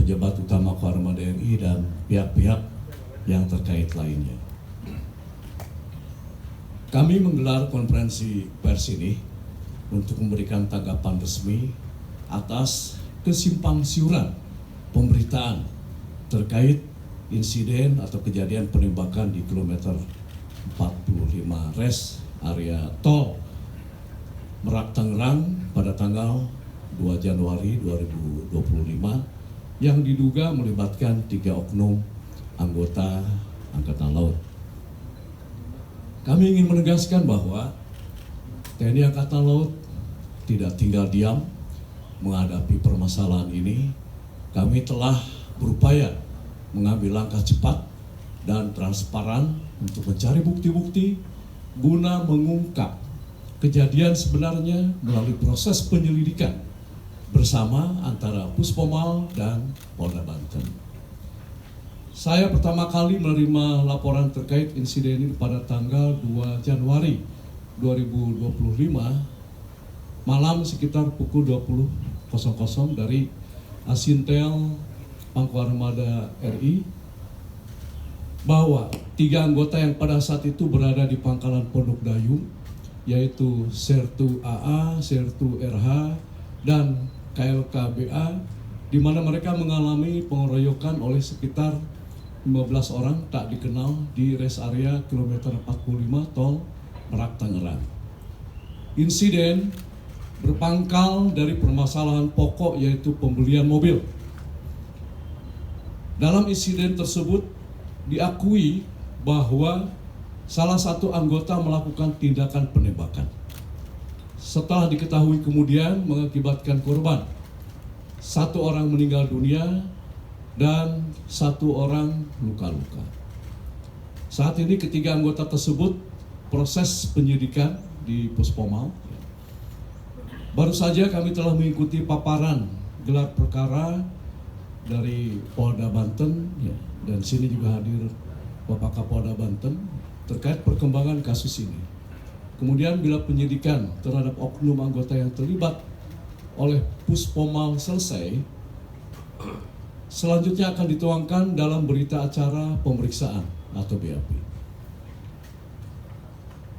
pejabat utama Koarmada RI dan pihak-pihak yang terkait lainnya. Kami menggelar konferensi pers ini untuk memberikan tanggapan resmi atas kesimpang siuran pemberitaan terkait insiden atau kejadian penembakan di kilometer 45 res area tol Merak Tangerang pada tanggal 2 Januari 2025 yang diduga melibatkan 3 oknum anggota Angkatan Laut. Kami ingin menegaskan bahwa TNI Angkatan Laut tidak tinggal diam menghadapi permasalahan ini. Kami telah berupaya mengambil langkah cepat dan transparan untuk mencari bukti-bukti guna mengungkap kejadian sebenarnya melalui proses penyelidikan bersama antara Puspomal dan Polda Banten. Saya pertama kali menerima laporan terkait insiden ini pada tanggal 2 Januari 2025 malam sekitar pukul 20.00 dari Asintel Pangkoarmada RI bahwa 3 anggota yang pada saat itu berada di Pangkalan Pondok Dayung, yaitu Sertu AA, Sertu RH, dan KLKBA, di mana mereka mengalami pengeroyokan oleh sekitar 15 orang tak dikenal di rest area kilometer 45 tol Merak Tangerang. Insiden berpangkal dari permasalahan pokok yaitu pembelian mobil. Dalam insiden tersebut diakui bahwa salah satu anggota melakukan tindakan penembakan. Setelah diketahui kemudian mengakibatkan korban. 1 orang meninggal dunia dan 1 orang luka-luka. Saat ini ketiga anggota tersebut proses penyidikan di Puspomal. Baru saja kami telah mengikuti paparan gelar perkara dari Polda Banten, dan sini juga hadir Bapak Kapolda Banten terkait perkembangan kasus ini. Kemudian bila penyidikan terhadap oknum anggota yang terlibat oleh Puspomal selesai, selanjutnya akan dituangkan dalam berita acara pemeriksaan atau BAP.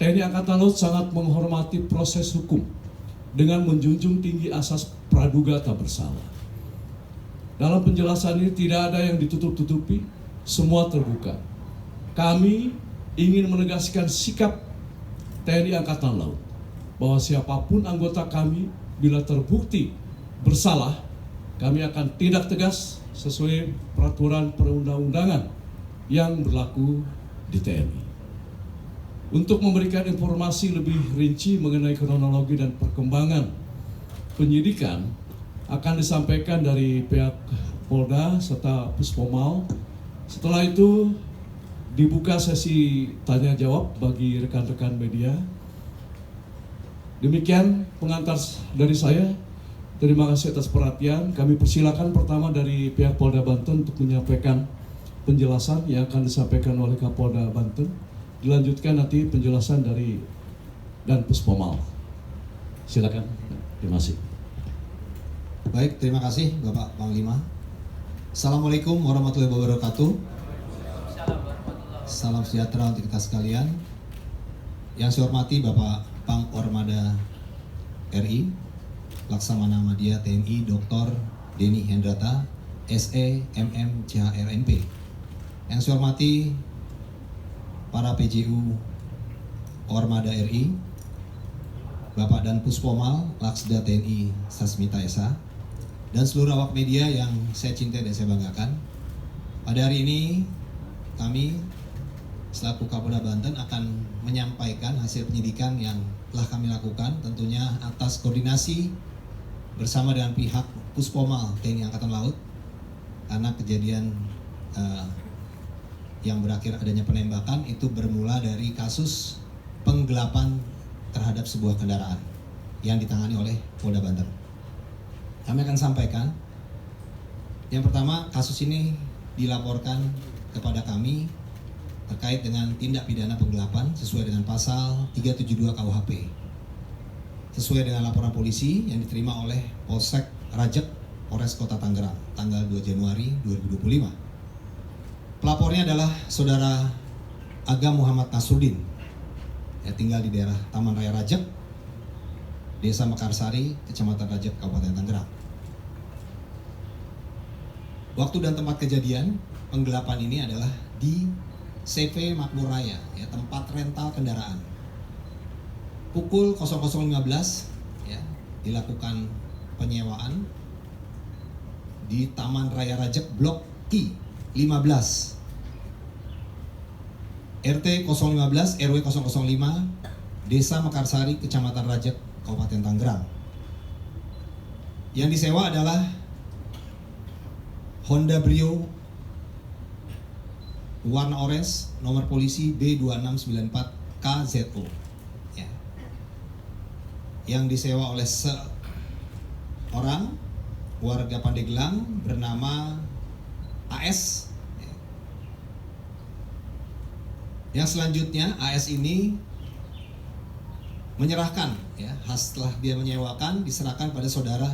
TNI Angkatan Laut sangat menghormati proses hukum dengan menjunjung tinggi asas praduga tak bersalah. Dalam penjelasan ini tidak ada yang ditutup-tutupi, semua terbuka. Kami ingin menegaskan sikap TNI Angkatan Laut bahwa siapapun anggota kami bila terbukti bersalah, kami akan tindak tegas sesuai peraturan perundang-undangan yang berlaku di TNI. Untuk memberikan informasi lebih rinci mengenai kronologi dan perkembangan penyidikan akan disampaikan dari pihak Polda serta Puspomal. Setelah itu dibuka sesi tanya jawab bagi rekan-rekan media. Demikian pengantar dari saya. Terima kasih atas perhatian. Kami persilakan pertama dari pihak Polda Banten untuk menyampaikan penjelasan yang akan disampaikan oleh Kapolda Banten. Dilanjutkan nanti penjelasan dari dan Puspomal. Silakan. Terima kasih. Baik, terima kasih Bapak Panglima. Assalamualaikum warahmatullahi wabarakatuh. Salam sejahtera untuk kita sekalian. Yang saya hormati Bapak Pangkoarmada RI, Laksamana Madya TNI Dr. Denny Hendrata, SE MM CHRMP. Yang saya hormati para PJU Ormada RI, Bapak dan Puspomal, Laksda TNI Sasmita Esa, dan seluruh awak media yang saya cintai dan saya banggakan. Pada hari ini kami selaku Kapolda Banten akan menyampaikan hasil penyidikan yang telah kami lakukan, tentunya atas koordinasi bersama dengan pihak Puspomal TNI Angkatan Laut, karena kejadian yang berakhir adanya penembakan itu bermula dari kasus penggelapan terhadap sebuah kendaraan yang ditangani oleh Polda Banten. Kami akan sampaikan, yang pertama, kasus ini dilaporkan kepada kami terkait dengan tindak pidana penggelapan sesuai dengan pasal 372 KUHP. Sesuai dengan laporan polisi yang diterima oleh Polsek Rajek Polres Kota Tangerang tanggal 2 Januari 2025. Pelapornya adalah Saudara Agam Muhammad Nasruddin, ya, tinggal di daerah Taman Raya Rajek, Desa Mekarsari, Kecamatan Rajek, Kabupaten Tangerang. Waktu dan tempat kejadian penggelapan ini adalah di CV Makmur Raya, ya, tempat rental kendaraan. Pukul 00.15 ya, dilakukan penyewaan di Taman Raya Rajek Blok I 15 RT 015 RW 005 Desa Mekarsari, Kecamatan Rajek, Kabupaten Tangerang. Yang disewa adalah Honda Brio warna orange, nomor polisi B2694 KZO. Ya. Yang disewa oleh seorang warga Pandeglang bernama AS. Yang selanjutnya AS ini menyerahkan, ya, setelah dia menyewakan diserahkan pada Saudara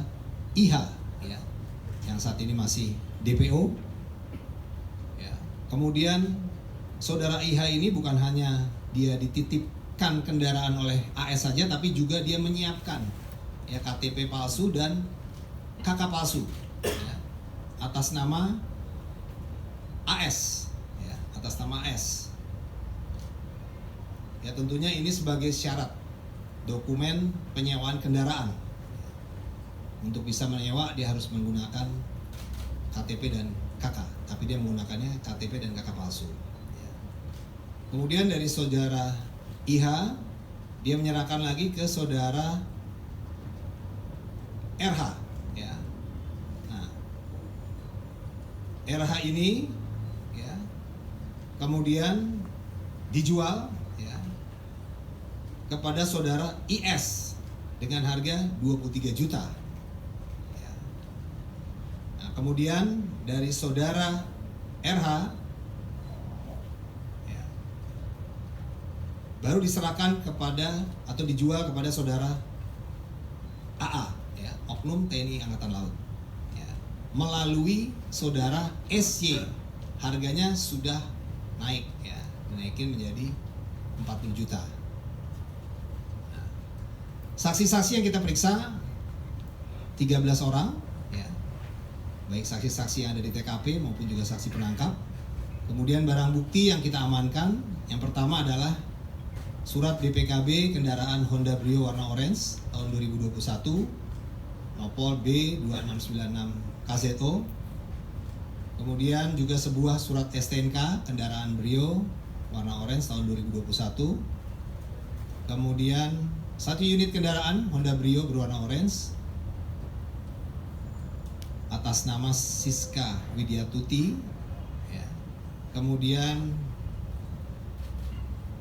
IH, ya, yang saat ini masih DPO. Ya. Kemudian Saudara IH ini bukan hanya dia dititipkan kendaraan oleh AS saja, tapi juga dia menyiapkan, ya, KTP palsu dan KK palsu, ya, atas nama AS, ya, atas nama AS. Ya, tentunya ini sebagai syarat dokumen penyewaan kendaraan. Untuk bisa menyewa dia harus menggunakan KTP dan KK, tapi dia menggunakannya KTP dan KK palsu. Ya. Kemudian dari Saudara IH dia menyerahkan lagi ke Saudara RH. Ya. Nah, RH ini, ya, kemudian dijual, ya, kepada Saudara IS dengan harga 23 juta. Ya. Nah, kemudian dari Saudara RH, ya, baru diserahkan kepada atau dijual kepada Saudara AA, ya, Oknum TNI Angkatan Laut, ya, melalui Saudara SY. Harganya sudah naik, ya, dinaikin menjadi 40 juta. Saksi-saksi yang kita periksa 13 orang, ya, baik saksi-saksi yang ada di TKP maupun juga saksi penangkap. Kemudian barang bukti yang kita amankan, yang pertama adalah surat BPKB kendaraan Honda Brio warna orange tahun 2021 Nopol B2696 KZO. Kemudian juga sebuah surat STNK kendaraan Brio warna orange tahun 2021. Kemudian 1 unit kendaraan Honda Brio berwarna orange atas nama Siska Widiatuti, ya. Kemudian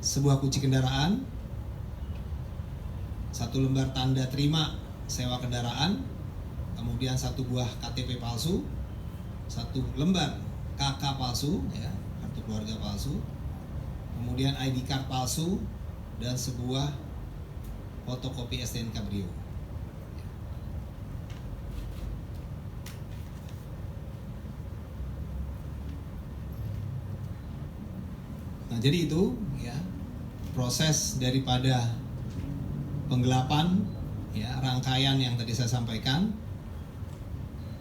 sebuah kunci kendaraan, 1 lembar tanda terima sewa kendaraan, kemudian 1 buah KTP palsu, 1 lembar KK palsu, ya, kartu keluarga palsu, kemudian ID card palsu, dan sebuah fotokopi STNK Brio. Nah, jadi itu, ya, proses daripada penggelapan, ya, rangkaian yang tadi saya sampaikan,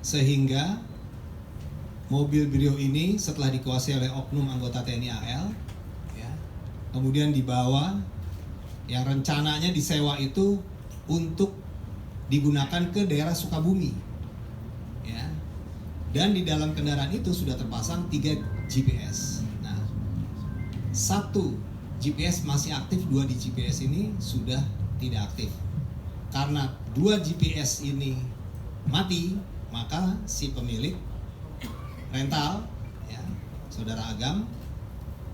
sehingga mobil Brio ini setelah dikuasai oleh oknum anggota TNI AL, ya, kemudian dibawa, yang rencananya disewa itu untuk digunakan ke daerah Sukabumi, ya, dan di dalam kendaraan itu sudah terpasang 3 GPS. Nah, 1 GPS masih aktif, 2 di GPS ini sudah tidak aktif. Karena 2 GPS ini mati, maka si pemilik rental, ya, Saudara Agam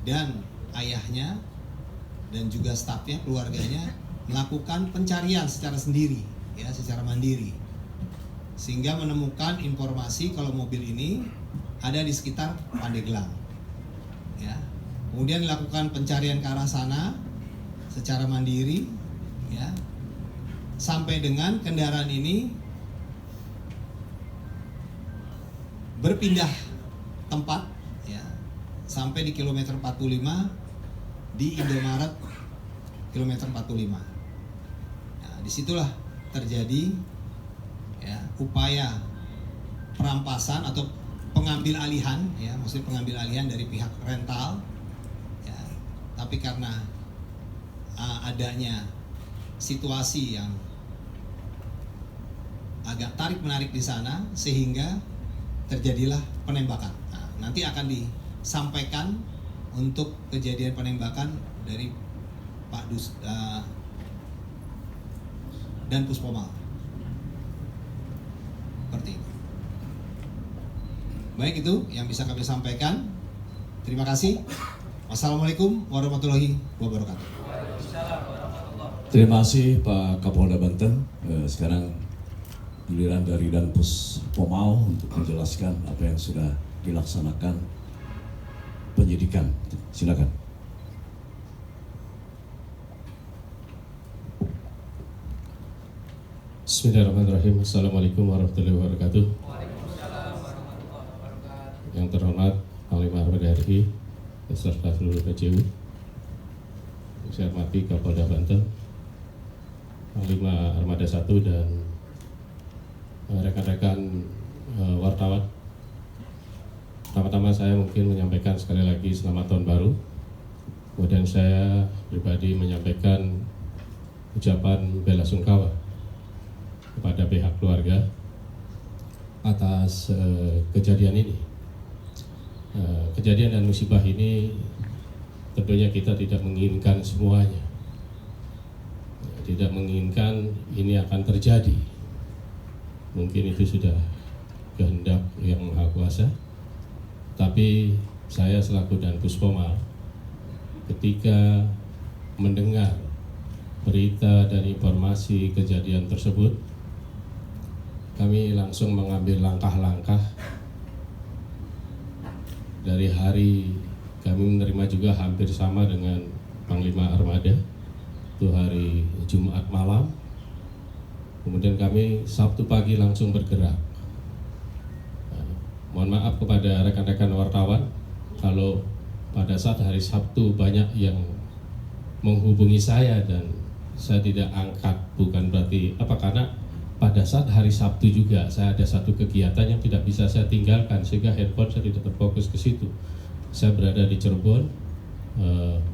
dan ayahnya dan juga stafnya, keluarganya melakukan pencarian secara sendiri, ya, secara mandiri, sehingga menemukan informasi kalau mobil ini ada di sekitar Pandeglang, ya. Kemudian dilakukan pencarian ke arah sana secara mandiri, ya, sampai dengan kendaraan ini berpindah tempat ya sampai di kilometer 45 di Indomaret kilometer 45. Nah, disitulah terjadi ya upaya perampasan atau pengambil alihan ya, maksudnya pengambil alihan dari pihak rental ya, tapi karena adanya situasi yang agak tarik menarik di sana sehingga terjadilah penembakan. Nah, nanti akan disampaikan untuk kejadian penembakan dari Pak dan Puspomal. Seperti itu. Baik, itu yang bisa kami sampaikan. Terima kasih. Wassalamualaikum warahmatullahi wabarakatuh. Terima kasih Pak Kapolda Banten. Sekarang giliran dari Danpus Pomau untuk menjelaskan apa yang sudah dilaksanakan penyidikan. Silakan. Bismillahirrahmanirrahim. Assalamualaikum warahmatullahi wabarakatuh. Yang terhormat Panglima Armada RI beserta seluruh PJU, saya hormati Kapolda Banten, Panglima Armada 1 dan rekan-rekan wartawan. Pertama-tama saya mungkin menyampaikan sekali lagi selamat tahun baru. Kemudian saya pribadi menyampaikan ucapan bela sungkawa kepada pihak keluarga atas kejadian ini. Kejadian dan musibah ini tentunya kita tidak menginginkan semuanya, tidak menginginkan ini akan terjadi. Mungkin itu sudah kehendak yang Maha Kuasa, tapi saya selaku Danpus Pomal ketika mendengar berita dan informasi kejadian tersebut, kami langsung mengambil langkah-langkah. Dari hari kami menerima juga hampir sama dengan Panglima Armada, itu hari Jumat malam. Kemudian kami Sabtu pagi langsung bergerak. Mohon maaf kepada rekan-rekan wartawan kalau pada saat hari Sabtu banyak yang menghubungi saya dan saya tidak angkat, bukan berarti apa, karena pada saat hari Sabtu juga saya ada satu kegiatan yang tidak bisa saya tinggalkan sehingga handphone saya tidak terfokus ke situ. Saya berada di Cirebon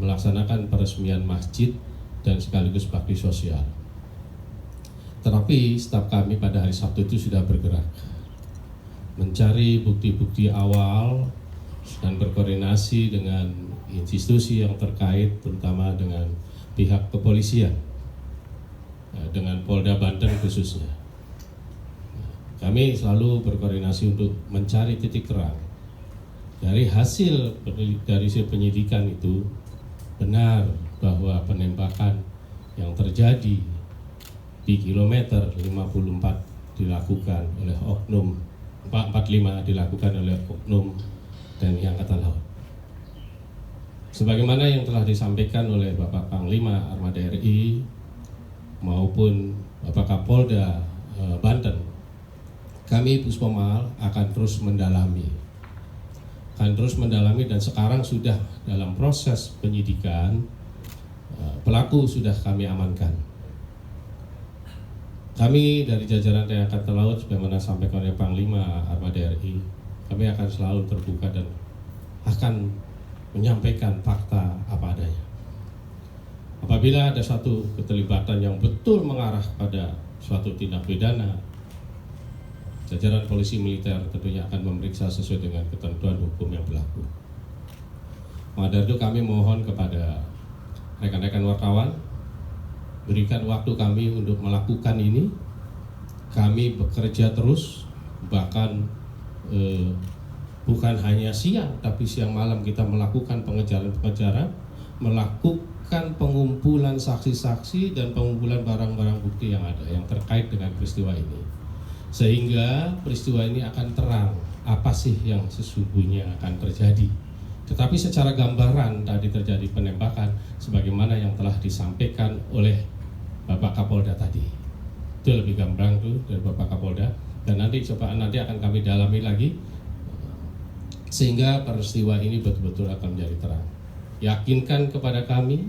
melaksanakan peresmian masjid dan sekaligus bakti sosial. Tetapi staf kami pada hari Sabtu itu sudah bergerak mencari bukti-bukti awal dan berkoordinasi dengan institusi yang terkait, terutama dengan pihak kepolisian, dengan Polda Banten khususnya. Kami selalu berkoordinasi untuk mencari titik terang. Dari hasil penyidikan itu benar bahwa penembakan yang terjadi di kilometer 54 dilakukan oleh oknum 445 dilakukan oleh oknum TNI Angkatan Laut. Sebagaimana yang telah disampaikan oleh Bapak Panglima Armada RI maupun Bapak Kapolda Banten, kami Puspomal akan terus mendalami dan sekarang sudah dalam proses penyidikan. Pelaku sudah kami amankan. Kami dari jajaran TNI Angkatan Laut, sebagaimana disampaikan oleh Panglima Armada RI, kami akan selalu terbuka dan akan menyampaikan fakta apa adanya. Apabila ada satu keterlibatan yang betul mengarah pada suatu tindak pidana, jajaran polisi militer tentunya akan memeriksa sesuai dengan ketentuan hukum yang berlaku. Maka dari itu kami mohon kepada rekan-rekan wartawan, berikan waktu kami untuk melakukan ini. Kami bekerja terus, bahkan bukan hanya siang, tapi siang malam kita melakukan pengejaran, melakukan pengumpulan saksi-saksi dan pengumpulan barang-barang bukti yang ada yang terkait dengan peristiwa ini, sehingga peristiwa ini akan terang apa sih yang sesungguhnya akan terjadi. Tetapi secara gambaran tadi terjadi penembakan sebagaimana yang telah disampaikan oleh Bapak Kapolda tadi. Itu lebih gamblang tuh dari Bapak Kapolda, dan nanti akan kami dalami lagi sehingga peristiwa ini betul-betul akan menjadi terang. Yakinkan kepada kami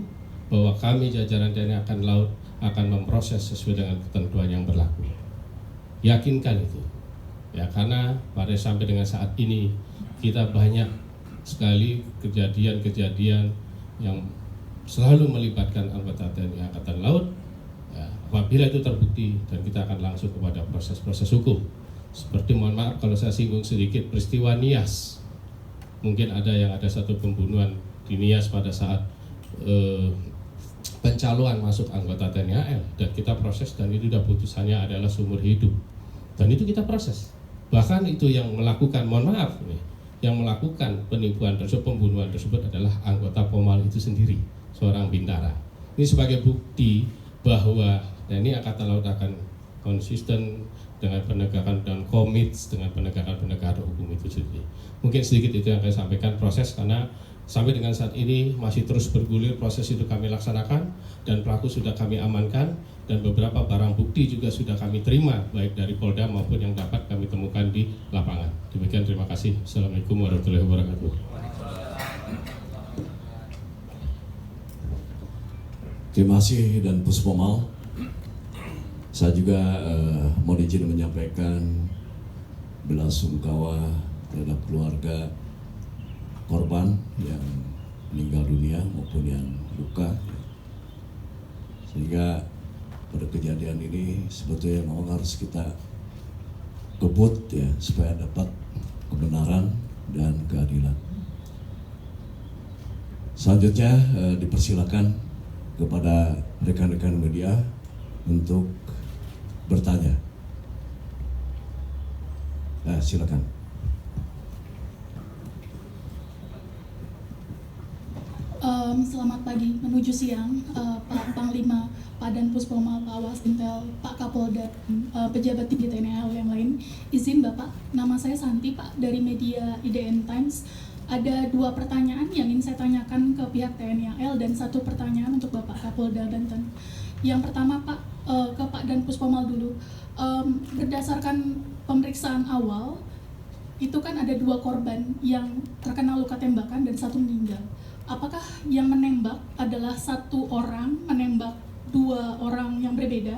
bahwa kami jajaran TNI Angkatan Laut akan memproses sesuai dengan ketentuan yang berlaku. Yakinkan itu. Ya, karena sampai dengan saat ini kita banyak sekali kejadian-kejadian yang selalu melibatkan anggota TNI Angkatan Laut. Ya, apabila itu terbukti, dan kita akan langsung kepada proses-proses hukum. Seperti, mohon maaf kalau saya singgung sedikit, peristiwa Nias. Mungkin ada satu pembunuhan di Nias pada saat pencalonan masuk anggota TNI AL, dan kita proses, dan itu sudah putusannya adalah seumur hidup, dan itu kita proses. Bahkan itu yang melakukan, mohon maaf nih, yang melakukan penipuan tersebut, pembunuhan tersebut adalah anggota Pomal itu sendiri, seorang bintara. Ini sebagai bukti bahwa TNI Angkatan Laut akan konsisten dengan penegakan dan komit dengan penegakan hukum itu sendiri. Mungkin sedikit itu yang saya sampaikan proses, karena sampai dengan saat ini masih terus bergulir proses itu kami laksanakan, dan pelaku sudah kami amankan, dan beberapa barang bukti juga sudah kami terima baik dari Polda maupun yang dapat kami temukan di lapangan. Demikian, terima kasih. Assalamualaikum warahmatullahi wabarakatuh. Terima kasih dan Puspomal. Saya juga mohon izin menyampaikan belasungkawa terhadap keluarga korban yang meninggal dunia maupun yang luka. Sehingga pada kejadian ini sebetulnya memang harus kita kebut ya, supaya dapat kebenaran dan keadilan. Selanjutnya dipersilakan kepada rekan-rekan media untuk bertanya. Silakan. Selamat pagi menuju siang, Pak Panglima, Pak Dan Puspomal, Pak Wasintel, Pak Kapolda, pejabat tinggi TNI AL yang lain. Izin Bapak, nama saya Santi Pak dari media IDN Times. Ada 2 pertanyaan yang ingin saya tanyakan ke pihak TNI AL dan 1 pertanyaan untuk Bapak Kapolda Banten. Yang pertama Pak, ke Pak Dan Puspomal dulu. Berdasarkan pemeriksaan awal, itu kan ada 2 korban yang terkena luka tembakan dan 1 meninggal. Apakah yang menembak adalah 1 orang menembak 2 orang yang berbeda,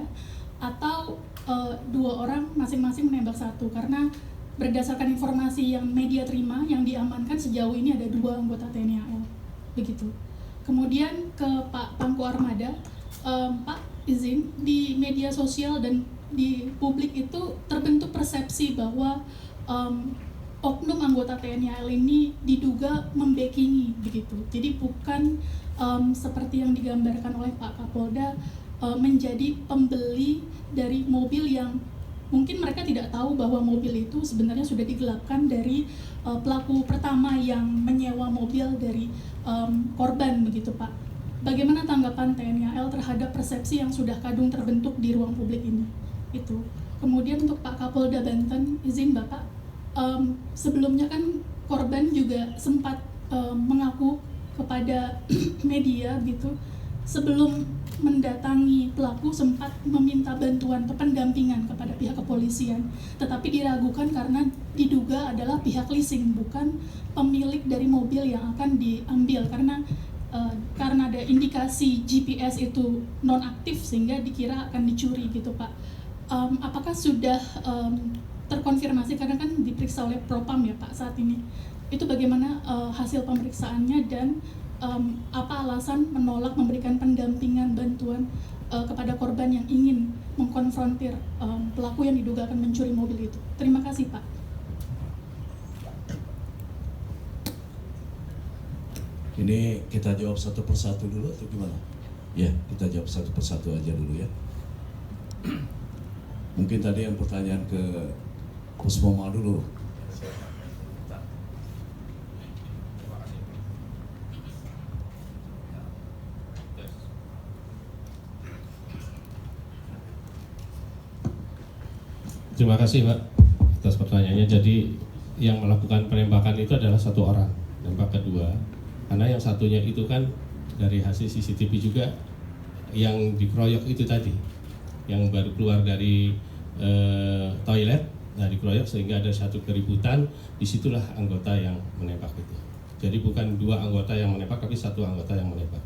atau 2 orang masing-masing menembak 1? Karena berdasarkan informasi yang media terima, yang diamankan sejauh ini ada 2 anggota TNI AL. Begitu. Kemudian ke Pak Pangku Armada, Pak izin, di media sosial dan di publik itu terbentuk persepsi bahwa oknum anggota TNI AL ini diduga membackingi begitu. Jadi bukan seperti yang digambarkan oleh Pak Kapolda, menjadi pembeli dari mobil yang mungkin mereka tidak tahu bahwa mobil itu sebenarnya sudah digelapkan dari pelaku pertama yang menyewa mobil dari korban begitu Pak. Bagaimana tanggapan TNI AL terhadap persepsi yang sudah kadung terbentuk di ruang publik ini? Itu. Kemudian untuk Pak Kapolda Banten, izin Bapak, sebelumnya kan korban juga sempat mengaku kepada media gitu, sebelum mendatangi pelaku sempat meminta bantuan atau pendampingan kepada pihak kepolisian, tetapi diragukan karena diduga adalah pihak leasing, bukan pemilik dari mobil yang akan diambil, karena ada indikasi GPS itu nonaktif sehingga dikira akan dicuri gitu Pak. Apakah sudah terkonfirmasi, karena kan diperiksa oleh Propam ya Pak saat ini, itu bagaimana hasil pemeriksaannya, dan apa alasan menolak memberikan pendampingan bantuan kepada korban yang ingin mengkonfrontir pelaku yang diduga akan mencuri mobil itu? Terima kasih Pak. Ini kita jawab satu persatu dulu atau gimana? Ya, kita jawab satu persatu aja dulu ya. Mungkin tadi yang pertanyaan ke Puspomal dulu. Terima kasih Pak atas pertanyaannya. Jadi yang melakukan penembakan itu adalah 1 orang, nembak kedua. Karena yang satunya itu kan dari hasil CCTV juga yang dikeroyok itu tadi, yang baru keluar dari toilet Nah, dikeroyok sehingga ada satu keributan, disitulah anggota yang menembak itu. Jadi bukan dua anggota yang menembak, tapi satu anggota yang menembak.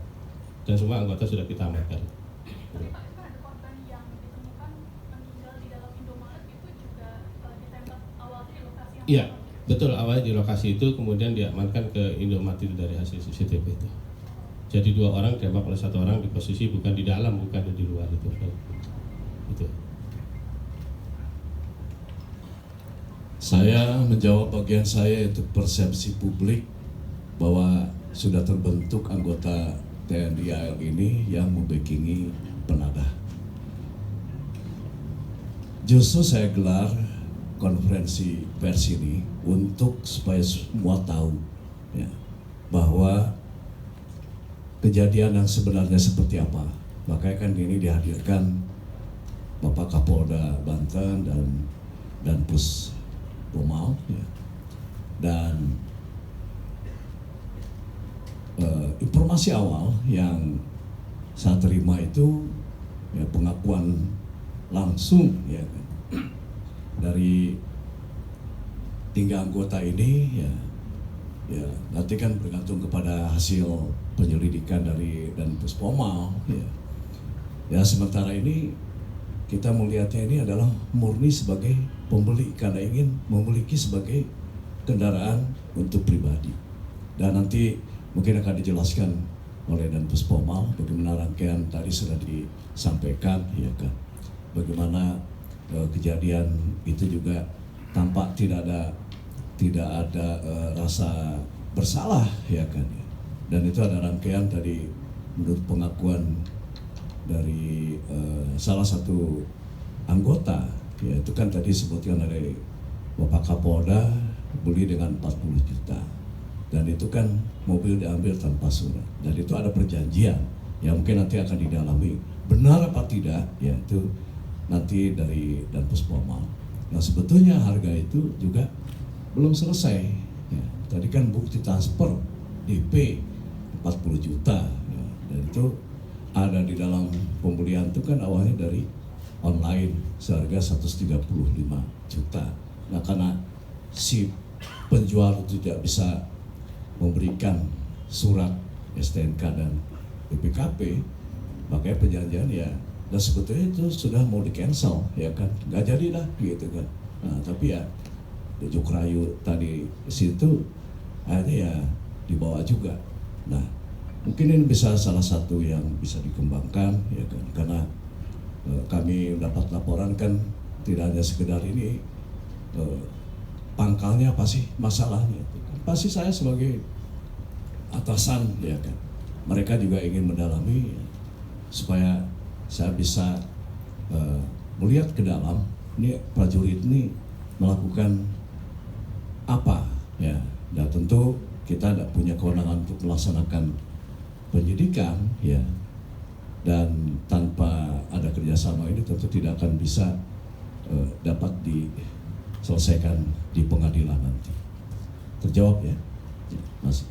Dan semua anggota sudah kita amankan. Tapi Pak, kan ada korban yang ditemukan meninggal di dalam Indomaret itu juga ditembak awalnya di lokasi yang Iya, betul, awalnya di lokasi itu kemudian diamankan ke Indomaret itu dari hasil CCTV itu. Jadi 2 orang ditembak oleh 1 orang di posisi bukan di dalam, bukan di luar itu. Itu. Saya menjawab bagian saya, yaitu persepsi publik bahwa sudah terbentuk anggota TNI AL ini yang membackingi penadah. Justru saya gelar konferensi pers ini untuk supaya semua tahu ya, bahwa kejadian yang sebenarnya seperti apa. Makanya kan ini dihadirkan Bapak Kapolda Banten dan Pus Pomal ya. Dan informasi awal yang saya terima itu ya, pengakuan langsung ya kan, dari 3 anggota ini ya nanti kan bergantung kepada hasil penyelidikan dari dan Puspoma ya sementara ini kita melihatnya ini adalah murni sebagai pembeli karena ingin memiliki sebagai kendaraan untuk pribadi. Dan nanti mungkin akan dijelaskan oleh Dan Puspomal bagaimana rangkaian tadi sudah disampaikan ya kan. Bagaimana kejadian itu juga tampak tidak ada rasa bersalah ya kan. Dan itu ada rangkaian tadi menurut pengakuan dari salah satu anggota ya itu kan tadi sebutkan dari Bapak Kapolda beli dengan 40 juta dan itu kan mobil diambil tanpa surat dan itu ada perjanjian yang mungkin nanti akan didalami benar apa tidak ya itu nanti dari Dan Puspomal. Nah sebetulnya harga itu juga belum selesai ya. Tadi kan bukti transfer DP 40 juta ya. Dan itu ada di dalam pembelian itu kan awalnya dari online seharga 135 juta. Nah karena si penjual itu tidak bisa memberikan surat STNK dan BPKP, makanya perjanjian ya dan sebetulnya itu sudah mau di cancel ya kan, nggak jadi lah gitu kan. Nah tapi ya bujuk rayu tadi situ akhirnya ya dibawa juga. Nah mungkin ini bisa salah satu yang bisa dikembangkan ya kan karena kami dapat laporan kan tidak hanya sekedar ini pangkalnya apa sih masalahnya pasti saya sebagai atasan ya kan mereka juga ingin mendalami supaya saya bisa melihat ke dalam ini prajurit ini melakukan apa ya dan tentu kita tidak punya kewenangan untuk melaksanakan penyidikan ya dan tanpa ada kerjasama ini tentu tidak akan bisa dapat diselesaikan di pengadilan nanti. Terjawab ya, Mas.